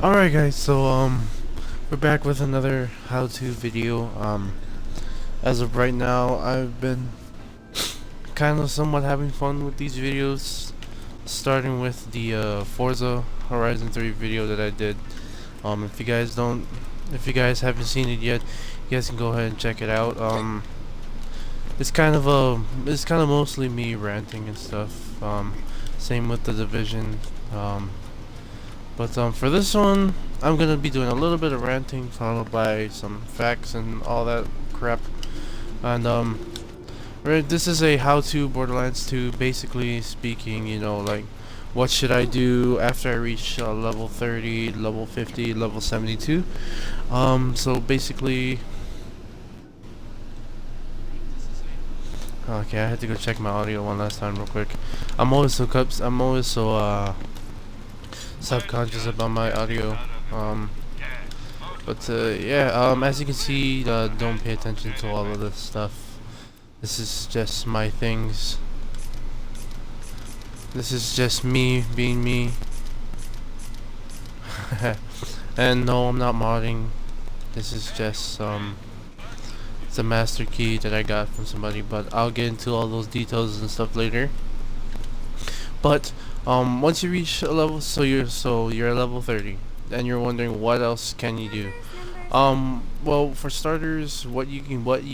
Alright guys, so we're back with another how-to video. As of right now, I've been kind of somewhat having fun with these videos, starting with the Forza Horizon 3 video that I did. If you guys haven't seen it yet, you guys can go ahead and check it out. It's kind of mostly me ranting and stuff. Same with the Division. But for this one, I'm gonna be doing a little bit of ranting, followed by some facts and all that crap. And right, this is a how-to Borderlands 2. Basically speaking, you know, like what should I do after I reach level 30, level 50, level 72. So basically, okay, I had to go check my audio one last time real quick. I'm always so subconscious about my audio. Yeah, as you can see, don't pay attention to all of this stuff. This is just my things. This is just me being me. And no, I'm not modding. This is just it's a master key that I got from somebody, but I'll get into all those details and stuff later. But once you reach a level, so you're at level 30, and you're wondering what else can you do. Well, for starters, what you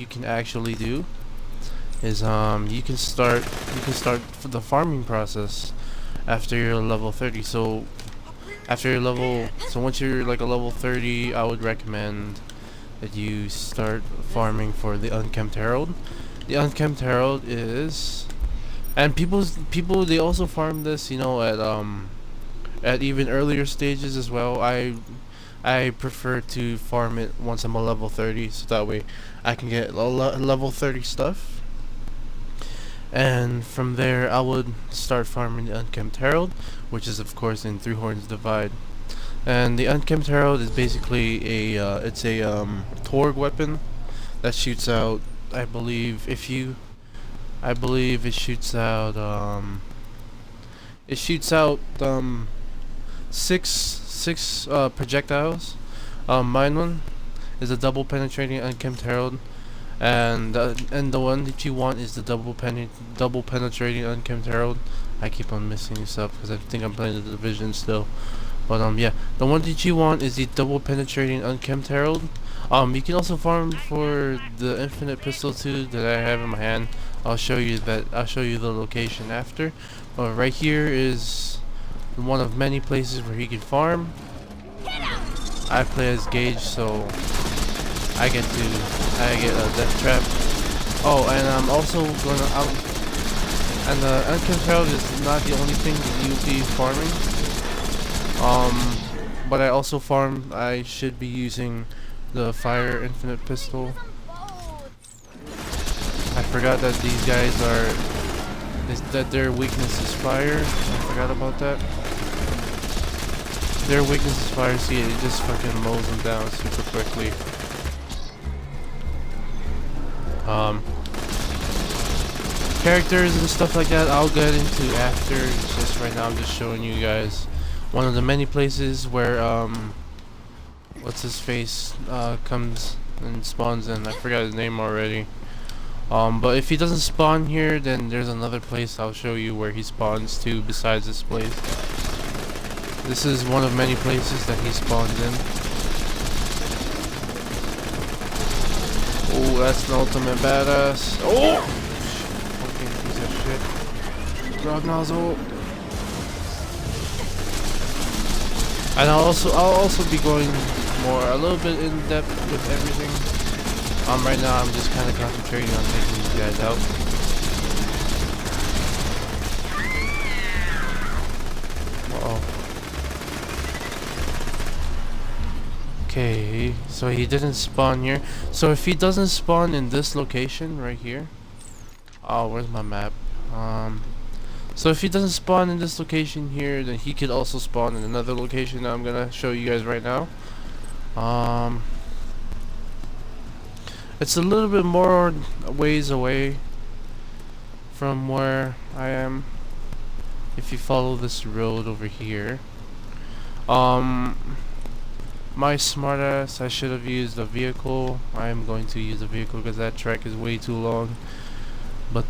can actually do is you can start the farming process after you're level 30. So once you're like a level 30, I would recommend that you start farming for the Unkempt Herald. The Unkempt Herald is, and people they also farm this, you know, at even earlier stages as well. I prefer to farm it once I'm a level 30, so that way I can get level 30 stuff. And from there, I would start farming the Unkempt Herald, which is of course in Three Horns Divide. And the Unkempt Herald is basically it's a Torg weapon that shoots out, I believe it shoots out six projectiles. Mine one is a double penetrating Unkempt Herald, and the one that you want is the double penetrating Unkempt Herald. I keep on messing this up because I think I'm playing the Division still. But yeah, the one that you want is the double penetrating Unkempt Herald. You can also farm for the infinite pistol too that I have in my hand. I'll show you the location after. But right here is one of many places where he can farm. I play as Gage, so I get a death trap. Oh, and I'm also gonna out. And the Unkempt Herald is not the only thing that you'll be farming. But I should be using the fire infinite pistol. I forgot that these guys that their weakness is fire. I forgot about that. Their weakness is fire, see it just fucking mows them down super quickly. Characters and stuff like that I'll get into after. It's just right now I'm just showing you guys one of the many places where what's his face comes and spawns in. I forgot his name already. But if he doesn't spawn here, then there's another place I'll show you where he spawns to besides this place. This is one of many places that he spawns in. Oh, that's an ultimate badass. Oh! Fucking piece of shit. Drop nozzle. And I'll also be going a little bit in depth with everything. Right now I'm just kind of concentrating on taking these guys out. Uh-oh. Okay, so he didn't spawn here. So if he doesn't spawn in this location right here, oh, where's my map? So if he doesn't spawn in this location here, then he could also spawn in another location that I'm gonna show you guys right now. It's a little bit more ways away from where I am. If you follow this road over here, My smartass, I should have used a vehicle. I am going to use a vehicle because that track is way too long. But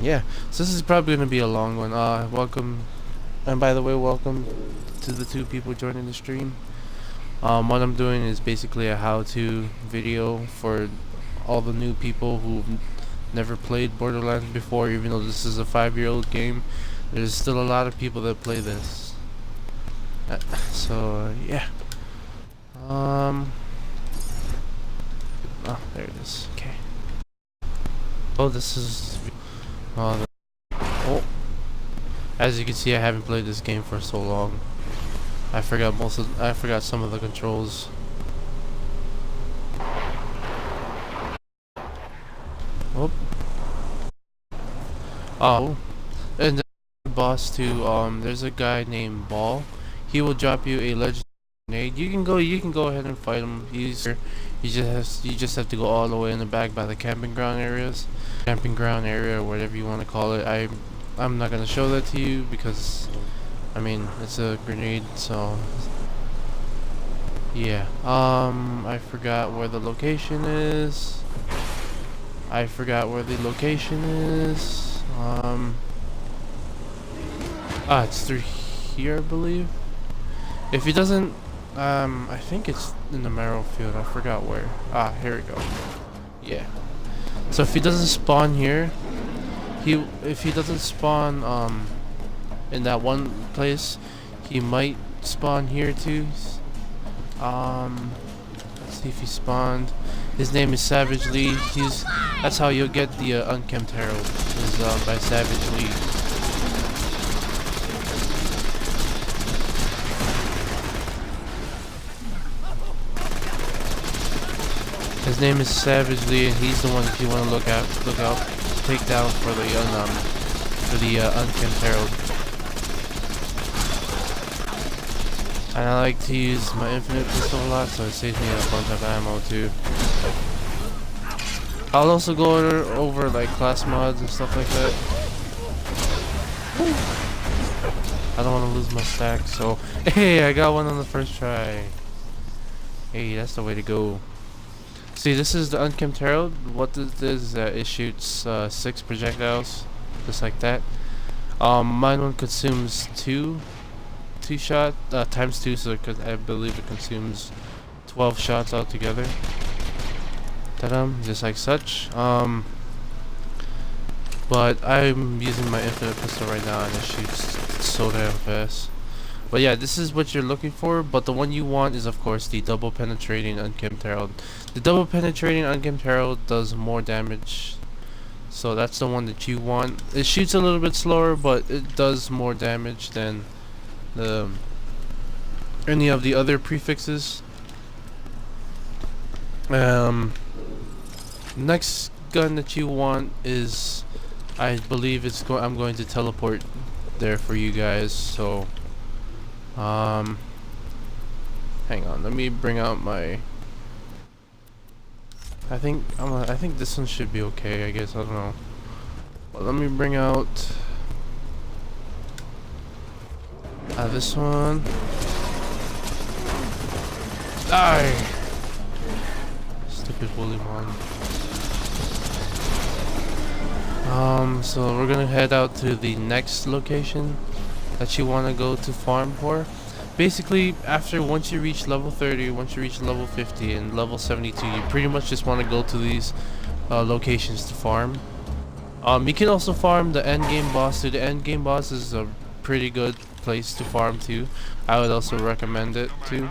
yeah. So this is probably gonna be a long one. Welcome, and by the way, welcome to the 2 people joining the stream. What I'm doing is basically a how-to video for all the new people who've never played Borderlands before. Even though this is a 5-year-old game, there's still a lot of people that play this. Yeah. Oh, there it is. Okay. Oh, this is. Oh, as you can see, I haven't played this game for so long. I forgot some of the controls. Oh. Oh. And the boss too. There's a guy named Ball. He will drop you a legendary grenade. You can go ahead and fight him. You just have to go all the way in the back by the camping ground area, whatever you want to call it. I'm not gonna show that to you because, I mean, it's a grenade. So yeah. I forgot where the location is. It's through here, I believe. If he doesn't, I think it's in the Marrow Field. I forgot where. Here we go. Yeah. So if he doesn't spawn here, if he doesn't spawn in that one place, he might spawn here too. Let's see if he spawned. His name is Savage Lee. That's how you'll get the Unkempt Herald. Is by Savage Lee. His name is Savage Lee, and he's the one that you want to look out, take down for the Unkempt Herald. And I like to use my infinite pistol a lot, so it saves me a bunch of ammo too. I'll also go over like class mods and stuff like that. I don't want to lose my stack, so hey, I got one on the first try. Hey, that's the way to go. See, this is the Unkempt Herald. What this is, it shoots 6 projectiles, just like that. Mine one consumes 2 shot times 2, so I believe it consumes 12 shots altogether. Ta-da, just like such. But I'm using my infinite pistol right now, and it shoots so damn fast. But yeah, this is what you're looking for, but the one you want is of course the double penetrating Unkempt Herald. The double penetrating Unkempt Herald does more damage, so that's the one that you want. It shoots a little bit slower, but it does more damage than any of the other prefixes. Next gun that you want is, I believe I'm going to teleport there for you guys, so hang on, let me bring out my I think this one should be okay, I guess. I don't know. Well, let me bring out this one. Die! Stupid Bullymon. So we're gonna head out to the next location that you want to go to farm for. Basically, once you reach level 30, once you reach level 50 and level 72, you pretty much just want to go to these locations to farm. You can also farm the end game boss too. The end game boss is a pretty good place to farm too. I would also recommend it too.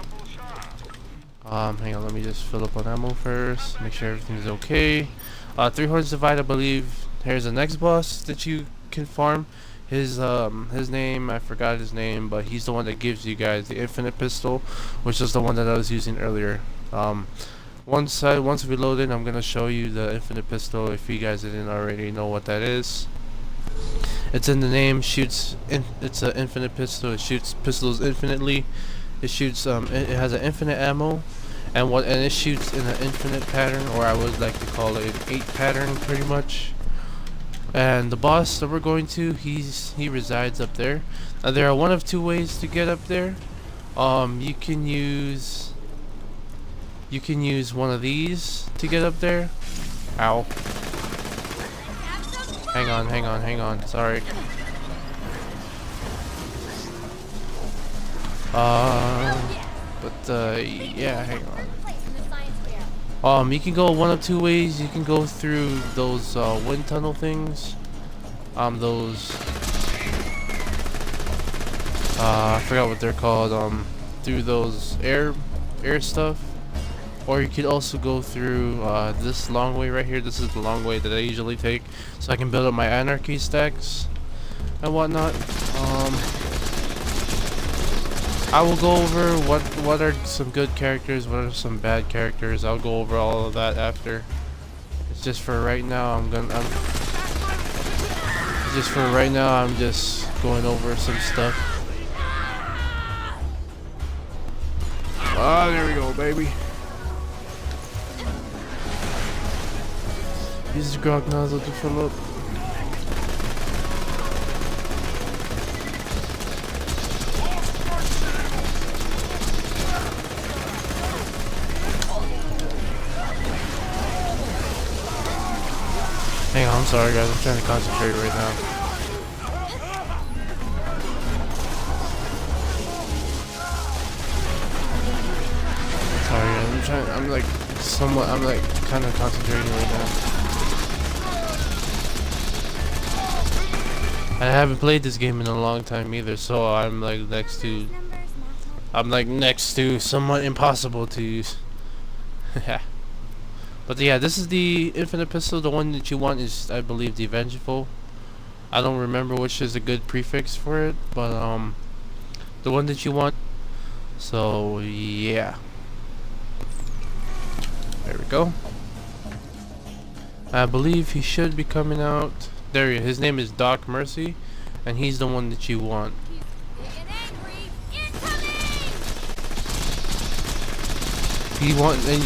Hang on, let me just fill up on ammo first, make sure everything's okay. 3 Horns Divide, I believe. Here's the next boss that you can farm. His name, I forgot his name, but he's the one that gives you guys the infinite pistol, which is the one that I was using earlier. Once we load it, I'm gonna show you the infinite pistol if you guys didn't already know what that is. It's in the name. It's an infinite pistol. It shoots pistols infinitely. It shoots it has an infinite ammo, and it shoots in an infinite pattern, or I would like to call it an 8 pattern, pretty much. And the boss that we're going to, he resides up there. There are one of 2 ways to get up there. You can use you can use one of these to get up there. Ow. Hang on, hang on, hang on. Sorry. Yeah, hang on. You can go one of two ways. You can go through those wind tunnel things. Those I forgot what they're called. Through those air stuff. Or you could also go through this long way right here. This is the long way that I usually take, so I can build up my anarchy stacks and whatnot. I will go over what are some good characters, what are some bad characters. I'll go over all of that after. It's just for right now. I'm just going over some stuff. Ah, there we go, baby. Use the grog nozzle to fill up. Hang on, I'm sorry guys, I'm trying to concentrate right now. Sorry guys, I'm like kind of concentrating right now. I haven't played this game in a long time either, so I'm like next to somewhat impossible to use. But yeah, this is the infinite pistol. The one that you want is, I believe, the Vengeful. I don't remember which is a good prefix for it, but the one that you want. So yeah, there we go. I believe he should be coming out. There he is. His name is Doc Mercy, and he's the one that you want. You want him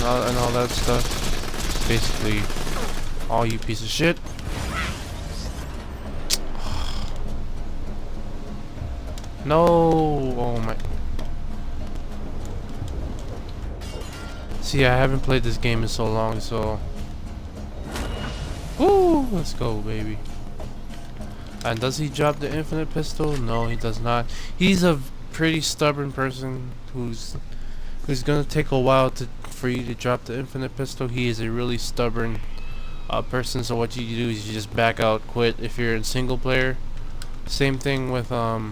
and all that stuff. Basically, all you piece of shit. No, oh my. See, I haven't played this game in so long, so. Woo! Let's go, baby. And does he drop the infinite pistol? No, he does not. He's a pretty stubborn person who's gonna take a while for you to drop the infinite pistol. He is a really stubborn person. So what you do is you just back out, quit if you're in single player. Same thing with I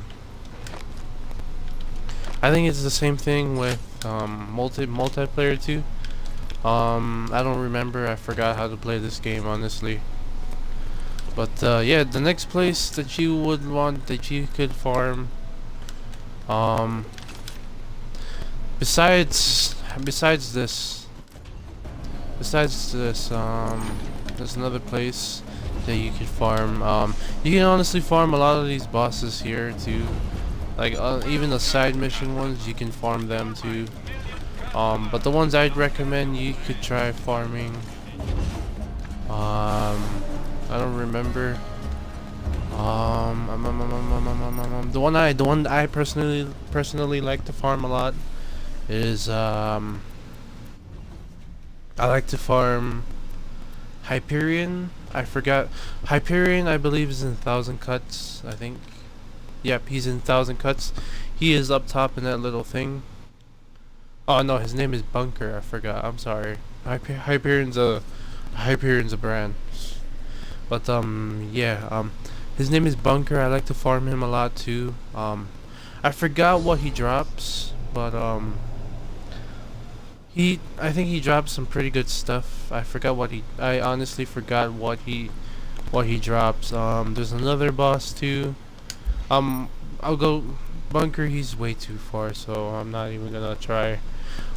think it's the same thing with multiplayer too. I don't remember. I forgot how to play this game, honestly. But yeah, the next place that you would want that you could farm, besides this, there's another place that you could farm. You can honestly farm a lot of these bosses here too. Like even the side mission ones, you can farm them too. But the ones I'd recommend you could try farming. I don't remember. The one I personally like to farm a lot is I like to farm Hyperion. I forgot. Hyperion, I believe, is in 1,000 cuts. I think. Yep, he's in 1,000 cuts. He is up top in that little thing. Oh no, his name is Bunker. I forgot. I'm sorry. Hyperion's a brand. But yeah, his name is Bunker. I like to farm him a lot too. I forgot what he drops, but I think he drops some pretty good stuff. I honestly forgot what he drops. There's another boss too. I'll go Bunker. He's way too far, so I'm not even gonna try.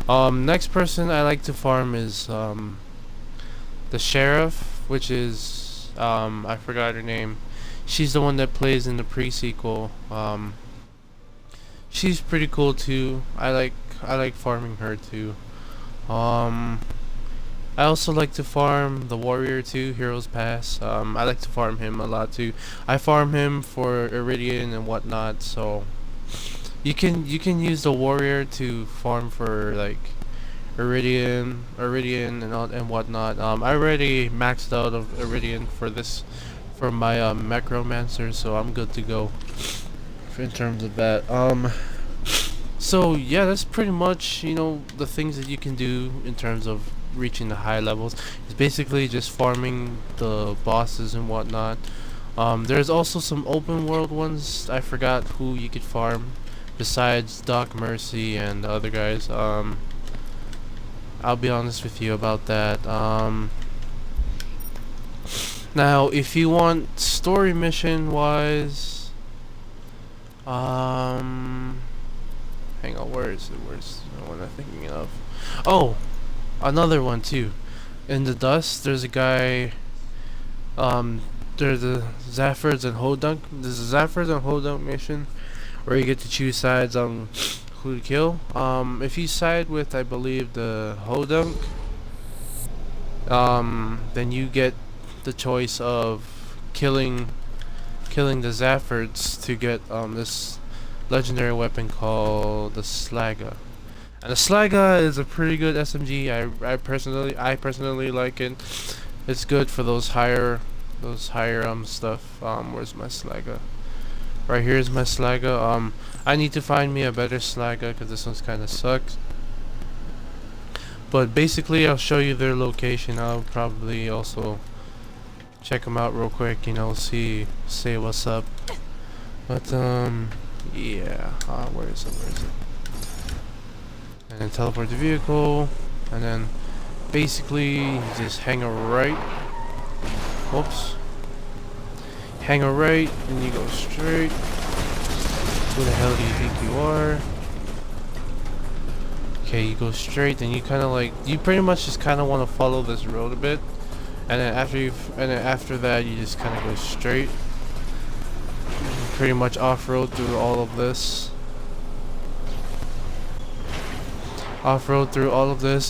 Next person I like to farm is the Sheriff, which is I forgot her name. She's the one that plays in the pre-sequel. She's pretty cool too. I like farming her too. I also like to farm the Warrior too, Heroes Pass. I like to farm him a lot too. I farm him for Iridian and whatnot, so You can use the warrior to farm for like Iridian and all and whatnot. I already maxed out of Iridian for this for my Necromancer, so I'm good to go in terms of that. So yeah, that's pretty much the things that you can do in terms of reaching the high levels. It's basically just farming the bosses and whatnot. There's also some open world ones. I forgot who you could farm besides Doc Mercy and the other guys. I'll be honest with you about that. Now, if you want story mission wise, hang on, where is it? Where's the one I'm thinking of? Oh, another one too. In the dust, there's a guy. There's the Zaffords and Hodunk. There's a Zaffords and Hodunk mission where you get to choose sides on who to kill. If you side with, I believe, the Hodunk, then you get the choice of killing the Zaffords to get this legendary weapon called the Slaga. And the Slaga is a pretty good SMG. I personally like it. It's good for those higher stuff. Where's my Slaga? Right here is my Slaga. I need to find me a better Slaga because this one's kind of sucks. But basically, I'll show you their location. I'll probably also check them out real quick. Say what's up. But yeah. Where is it? And then teleport the vehicle, and then basically just hang a right. Whoops. Hang a right, and you go straight. Who the hell do you think you are? Okay, you go straight, and you pretty much just kind of want to follow this road a bit, and then after that, you just kind of go straight. Pretty much off-road through all of this.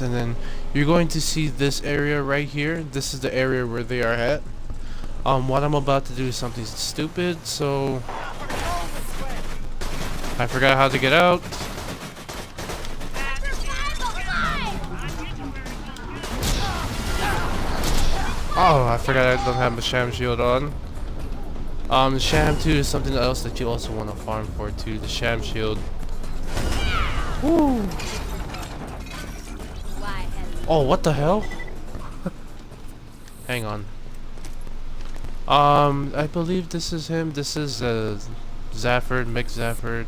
And then you're going to see this area right here. This is the area where they are at. What I'm about to do is something stupid, so I forgot how to get out. Oh, I forgot I don't have the sham shield on. The sham 2 is something else that you also want to farm for too. The sham shield. Woo! Oh, what the hell? Hang on. I believe this is him. This is Zafford, Mick Zafford.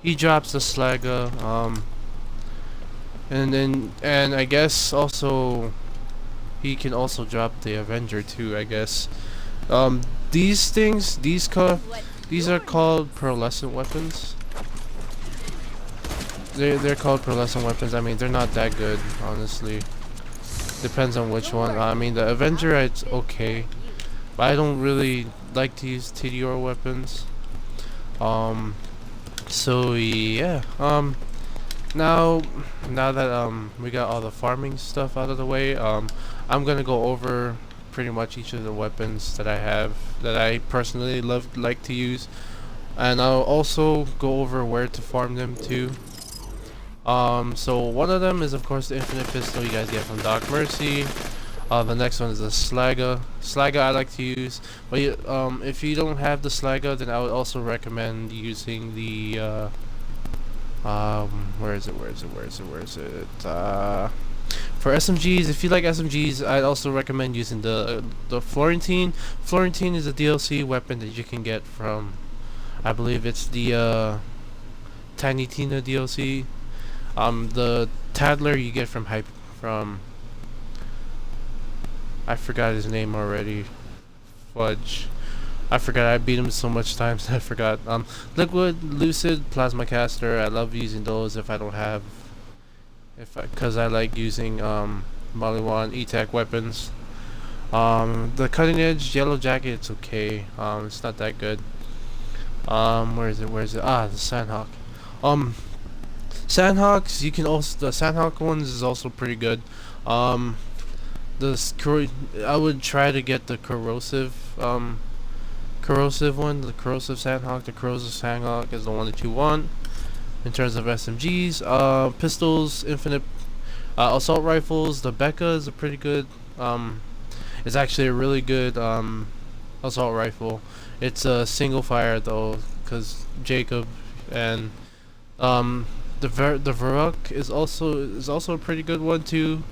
He drops the Slaga. And I guess also he can also drop the Avenger too, I guess. These are called pearlescent weapons. They're called pearlescent weapons. I mean, they're not that good, honestly. Depends on which one. I mean, the Avenger, it's okay, but I don't really like to use TDR weapons. So yeah. Now that we got all the farming stuff out of the way, I'm gonna go over pretty much each of the weapons that I have that I personally like to use, and I'll also go over where to farm them too. So one of them is of course the infinite pistol you guys get from Doc Mercy. The next one is the Slaga. Slaga I like to use, but if you don't have the Slaga, then I would also recommend using the where is it? For SMGs, if you like SMGs, I'd also recommend using the Florentine. Florentine is a DLC weapon that you can get from, I believe it's the Tiny Tina DLC. The Tattler you get from I forgot his name already. Fudge. I forgot. I beat him so much times. I forgot. Liquid, Lucid, Plasma Caster. I love using those if I don't have, because I like using Maliwan E-Tech weapons. The Cutting Edge, Yellow Jacket. It's okay. It's not that good. Where is it? Ah, the Sandhawk. Sandhawks. You can also the Sandhawk ones is also pretty good. I would try to get the corrosive corrosive one, the corrosive sandhawk. The corrosive sandhawk is the one that you want in terms of SMGs. Pistols, infinite assault rifles. The Becca is a pretty good. It's actually a really good assault rifle. It's a single fire though, because Jacob and the Varuk is also a pretty good one too.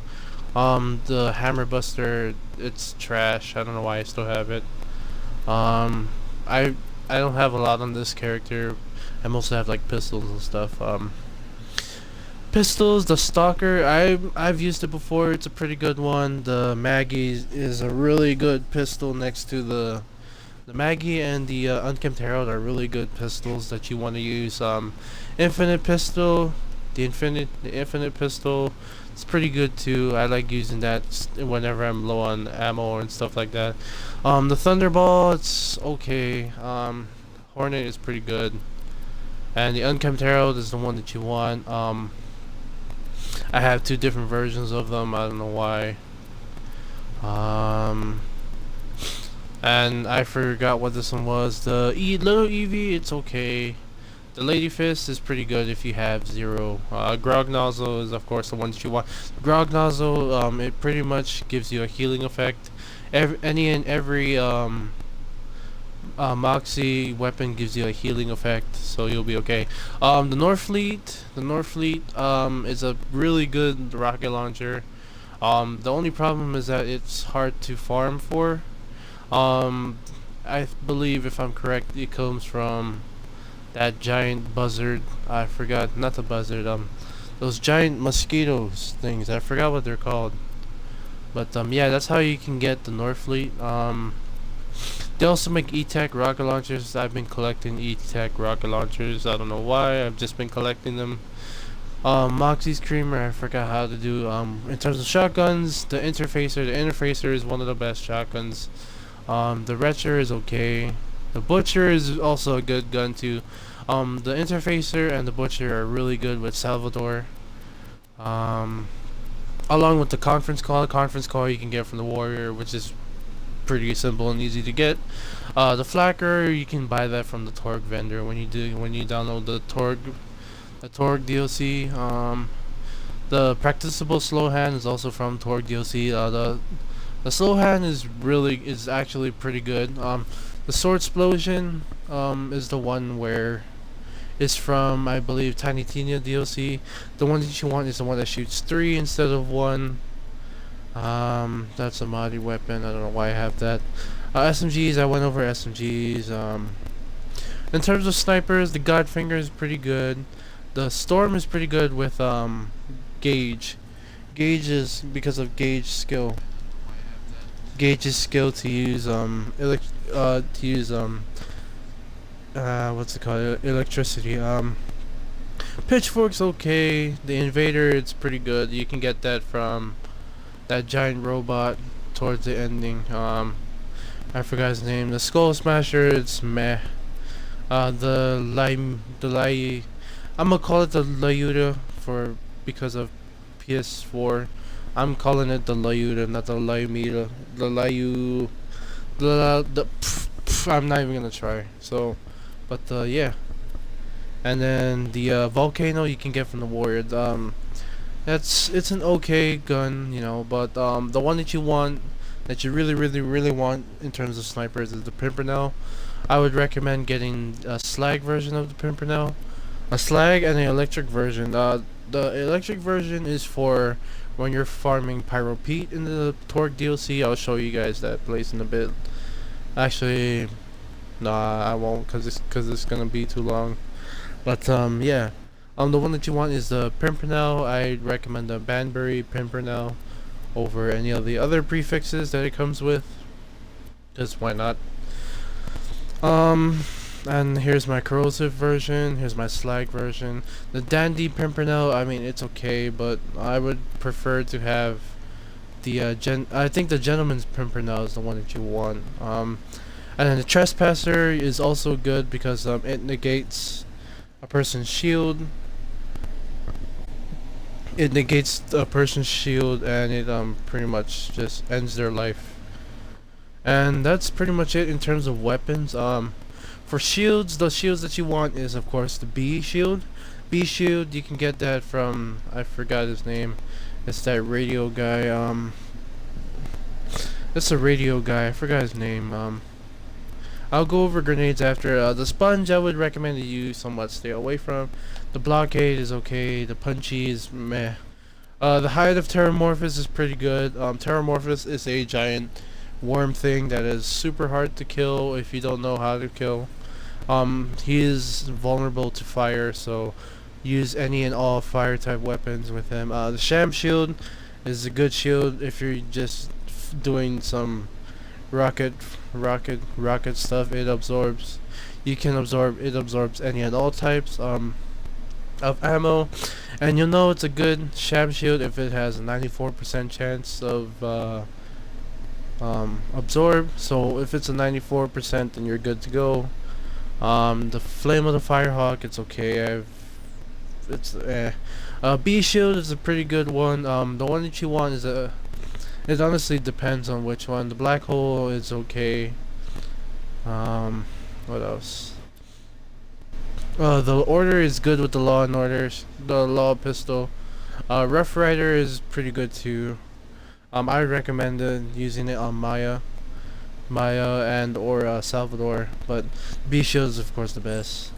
The Hammer Buster, it's trash. I don't know why I still have it. I don't have a lot on this character. I mostly have like pistols and stuff. Pistols, the Stalker, I've used it before. It's a pretty good one. The Maggie is a really good pistol next to the Maggie, and the Unkempt Herald are really good pistols that you want to use. Infinite pistol, the infinite pistol, it's pretty good too. I like using that whenever I'm low on ammo and stuff like that. The Thunderball, it's okay. Hornet is pretty good, and the Unkempt Herald is the one that you want. I have two different versions of them. I don't know why. And I forgot what this one was. The little Eevee, it's okay. The Lady Fist is pretty good if you have 0. Grog Nozzle is of course the one that you want. Grog Nozzle, it pretty much gives you a healing effect. Every Moxie weapon gives you a healing effect, so you'll be okay. The Norfleet is a really good rocket launcher. The only problem is that it's hard to farm for. I believe, if I'm correct, it comes from that giant buzzard. I forgot, not the buzzard. Those giant mosquitoes things. I forgot what they're called. But yeah, that's how you can get the Norfleet. They also make E-Tech rocket launchers. I've been collecting E-Tech rocket launchers. I don't know why. I've just been collecting them. Moxie Screamer, I forgot how to do. In terms of shotguns, the Interfacer is one of the best shotguns. The Retcher is okay. The Butcher is also a good gun too. The Interfacer and the Butcher are really good with Salvador. Along with the Conference Call. The Conference Call you can get from the Warrior, which is pretty simple and easy to get. The Flacker, you can buy that from the Torg vendor when you download the Torg DLC. The Practicable Slow Hand is also from Torg DLC. The Slow Hand is actually pretty good. The Sword Explosion is the one where it's from, I believe, Tiny Tina DLC. The one that you want is the one that shoots 3 instead of 1. That's a modded weapon. I don't know why I have that. SMGs, I went over SMGs. In terms of snipers, the Godfinger is pretty good. The Storm is pretty good with Gauge. Gauge is because of Gauge's skill. Gauge's skill to use what's it called? Electricity. Pitchfork's okay. The Invader, it's pretty good. You can get that from that giant robot towards the ending. I forgot his name. The Skull Smasher, it's meh. I'm gonna call it the Layuda because of PS4. I'm calling it the Layuda, not the Layumida. I'm not even gonna try. So, but yeah. And then the Volcano you can get from the Warrior. It's an okay gun, you know, but the one that you want, that you really want in terms of snipers is the Pimpernel. I would recommend getting a slag version of the Pimpernel, a slag and an electric version. The electric version is for when you're farming Pyro Pete in the Torque DLC. I'll show you guys that place in a bit. Actually, nah, I won't, cause it's gonna be too long. But yeah. The one that you want is the Pimpernel. I'd recommend the Banbury Pimpernel over any of the other prefixes that it comes with. Just why not? And here's my corrosive version. Here's my slag version. The Dandy Pimpernel, I mean, it's okay, but I would prefer to have the I think the Gentleman's Pimpernel is the one that you want. And then the Trespasser is also good because it negates a person's shield. It negates a person's shield, and it pretty much just ends their life. And that's pretty much it in terms of weapons. For shields, the shields that you want is of course the B shield. B shield, you can get that from, I forgot his name. It's that radio guy. It's a radio guy. I forgot his name. I'll go over grenades after. The sponge I would recommend that you somewhat stay away from. The blockade is okay. The punchy is meh. The hide of Terramorphous is pretty good. Terramorphous is a giant worm thing that is super hard to kill if you don't know how to kill. He is vulnerable to fire, so use any and all fire type weapons with him. The Sham Shield is a good shield if you're just doing some rocket stuff. It absorbs. You can absorb. It absorbs any and all types of ammo, and you'll know it's a good Sham Shield if it has a 94% chance of absorb. So if it's a 94%, then you're good to go. The Flame of the Firehawk, it's okay. B shield is a pretty good one. The one that you want is a. It honestly depends on which one. The Black Hole is okay. What else? The Order is good with the Law and Orders. The Law pistol. Rough Rider is pretty good too. I recommend using it on Maya and or Salvador, but B shield is of course the best.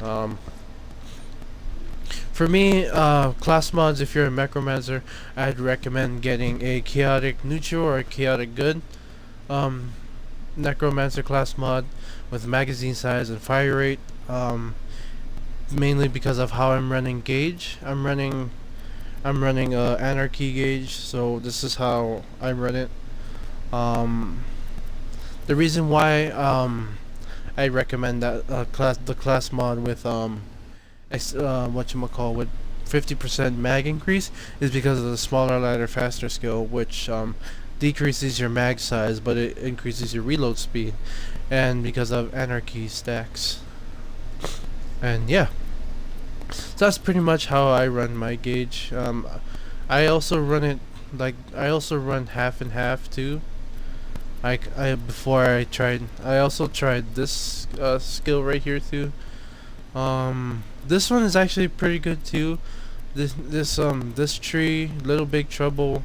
For me, class mods, if you're a Necromancer, I'd recommend getting a Chaotic Neutral or a Chaotic Good Necromancer class mod with magazine size and fire rate. Mainly because of how I'm running gauge. I'm running Anarchy gauge, so this is how I run it. The reason why I recommend that the class mod with whatchamacall with 50% mag increase is because of the smaller, lighter, faster skill, which decreases your mag size, but it increases your reload speed, and because of Anarchy stacks. And yeah, so that's pretty much how I run my gauge. I also run it I also run half and half too. I also tried this skill right here too. This one is actually pretty good too. This tree, Little Big Trouble,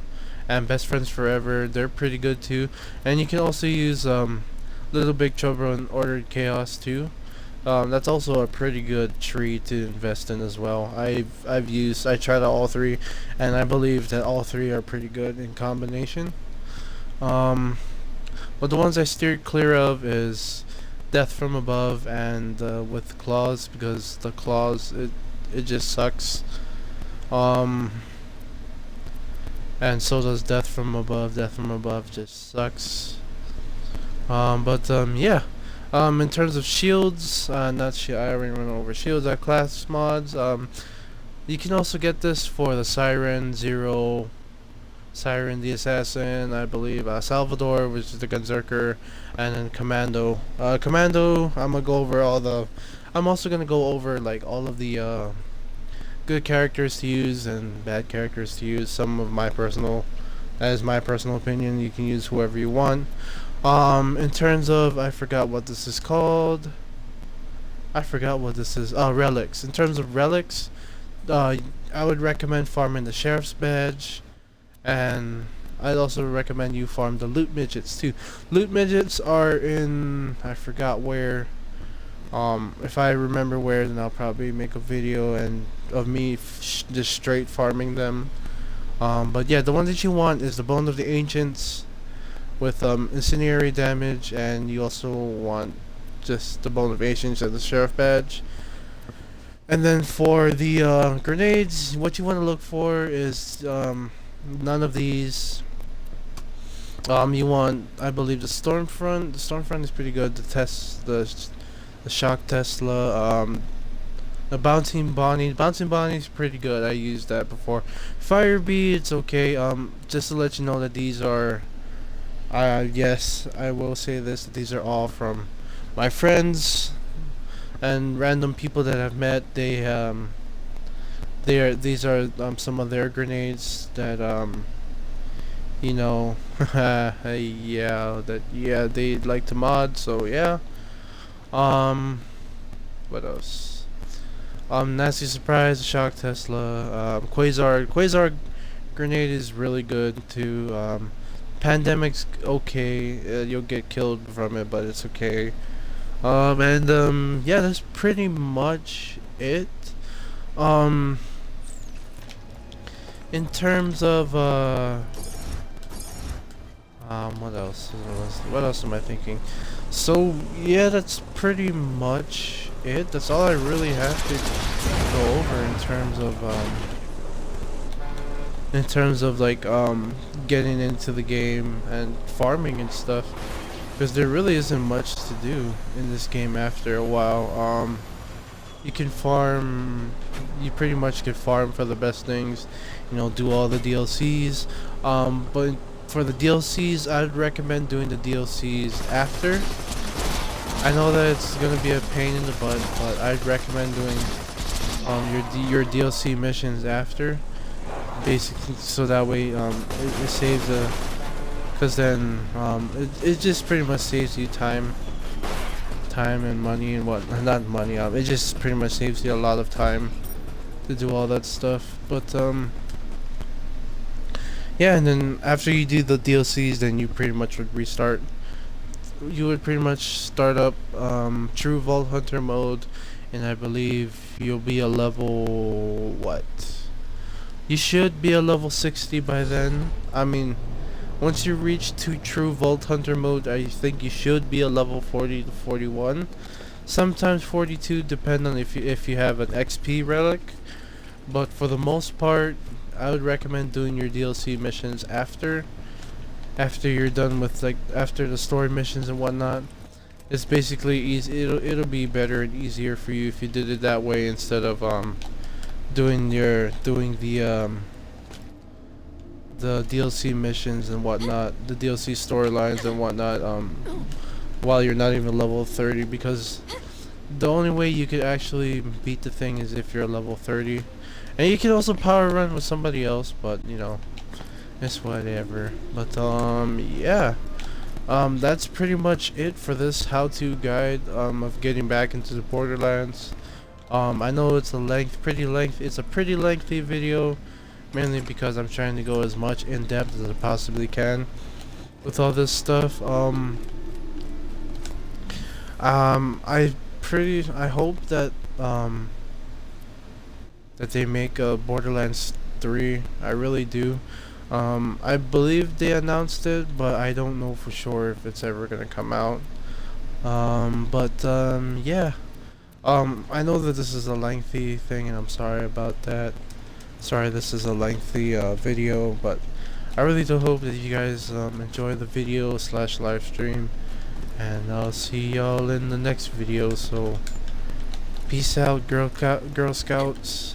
and Best Friends Forever, they're pretty good too. And you can also use Little Big Trouble and Ordered Chaos too. That's also a pretty good tree to invest in as well. I tried out all three, and I believe that all three are pretty good in combination. But the ones I steered clear of is Death from Above and with Claws, because the Claws it just sucks. And so does Death from Above. Death from Above just sucks. Yeah. In terms of shields, I already went over shields. Class mods. You can also get this for the Siren, Zero, Siren the Assassin, I believe, Salvador, which is the Gunzerker, and then Commando. Commando, I'm also gonna go over like all of the good characters to use and bad characters to use. As my personal opinion, you can use whoever you want. In terms of, I forgot what this is called. Relics. In terms of relics, I would recommend farming the Sheriff's Badge, and I'd also recommend you farm the Loot Midgets too. Loot Midgets are in, I forgot where. If I remember where, then I'll probably make a video of me just straight farming them. But yeah, the one that you want is the Bone of the Ancients with incendiary damage, and you also want just the Bone of Ancients and the Sheriff Badge. And then for the grenades, what you want to look for is none of these. You want, I believe, the Stormfront. The Stormfront is pretty good. The Shock Tesla. The Bouncing Bonnie. Bouncing Bonnie is pretty good. I used that before. Fire Bee, it's okay. Just to let you know that these are. Yes, I will say this, that these are all from my friends and random people that I've met. These are some of their grenades that you know, yeah, they like to mod, so yeah. Um, what else? Nasty Surprise, Shock Tesla, Quasar Grenade is really good too. Pandemic's okay. You'll get killed from it, but it's okay. Yeah, that's pretty much it. Um, in terms of what else? What else am I thinking? So yeah, that's pretty much it. That's all I really have to go over in terms of like getting into the game and farming and stuff, because there really isn't much to do in this game after a while. You can farm, you pretty much can farm for the best things, you know, do all the DLCs. But for the DLCs, I'd recommend doing the DLCs after. I know that it's gonna be a pain in the butt, but I'd recommend doing your DLC missions after, basically, so that way it saves a, because then it just pretty much saves you time and money and what, not money, it just pretty much saves you a lot of time to do all that stuff. But yeah, and then after you do the DLCs, then you pretty much would restart, you would pretty much start up true Vault Hunter mode, and I believe you'll be a level, what, you should be a level 60 by then. I mean, once you reach to true Vault Hunter mode, I think you should be a level 40 to 41. Sometimes 42, depending on if you have an XP relic. But for the most part, I would recommend doing your DLC missions after you're done with, like, after the story missions and whatnot. It's basically easy. It'll be better and easier for you if you did it that way, instead of doing the DLC missions and whatnot, the DLC storylines and whatnot, while you're not even level 30, because the only way you could actually beat the thing is if you're level 30. And you can also power run with somebody else, but you know, it's whatever. But yeah, that's pretty much it for this how-to guide of getting back into the Borderlands. I know it's it's a pretty lengthy video, mainly because I'm trying to go as much in depth as I possibly can with all this stuff. I hope that that they make a Borderlands 3. I really do. I believe they announced it, but I don't know for sure if it's ever gonna come out. Yeah. I know that this is a lengthy thing, and I'm sorry about that. Sorry, this is a lengthy video, but I really do hope that you guys enjoy the video slash live stream, and I'll see y'all in the next video. So peace out, Girl Scouts.